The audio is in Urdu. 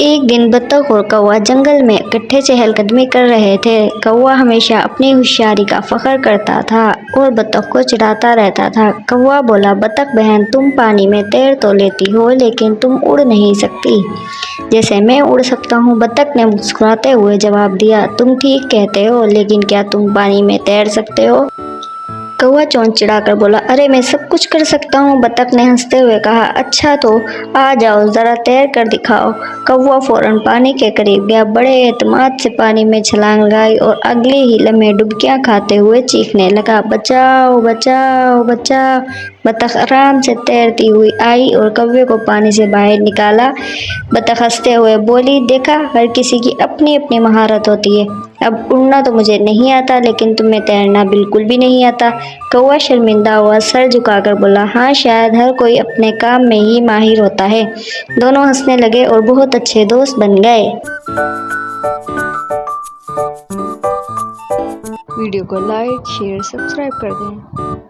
ایک دن بطخ اور کوا جنگل میں اکٹھے چہل قدمی کر رہے تھے۔ کوا ہمیشہ اپنی ہوشیاری کا فخر کرتا تھا اور بطخ کو چڑھاتا رہتا تھا۔ کوا بولا، بطخ بہن، تم پانی میں تیر تو لیتی ہو لیکن تم اڑ نہیں سکتی جیسے میں اڑ سکتا ہوں۔ بطخ نے مسکراتے ہوئے جواب دیا، تم ٹھیک کہتے ہو، لیکن کیا تم پانی میں تیر سکتے ہو؟ کوا چونچ چڑھا کر بولا، ارے میں سب کچھ کر سکتا ہوں۔ بطخ نے ہنستے ہوئے کہا، اچھا تو آ جاؤ، ذرا تیر کر دکھاؤ۔ کوا فوراً پانی کے قریب گیا، بڑے اعتماد سے پانی میں چھلانگ لگائی اور اگلے ہی لمحے ڈبکیاں کھاتے ہوئے چیخنے لگا، بچاؤ بچاؤ بچاؤ۔ بطخ آرام سے تیرتی ہوئی آئی اور کوے کو پانی سے باہر نکالا۔ بطخ ہنستے ہوئے بولی، دیکھا، ہر کسی کی اپنی اپنی مہارت ہوتی ہے۔ اب اڑنا تو مجھے نہیں آتا لیکن تمہیں تیرنا بالکل بھی نہیں آتا۔ کوا شرمندہ ہوا سر جھکا کر بولا، ہاں شاید ہر کوئی اپنے کام میں ہی ماہر ہوتا ہے۔ دونوں ہنسنے لگے اور بہت اچھے دوست بن گئے۔ ویڈیو کو لائک، شیئر، سبسکرائب کر دیں۔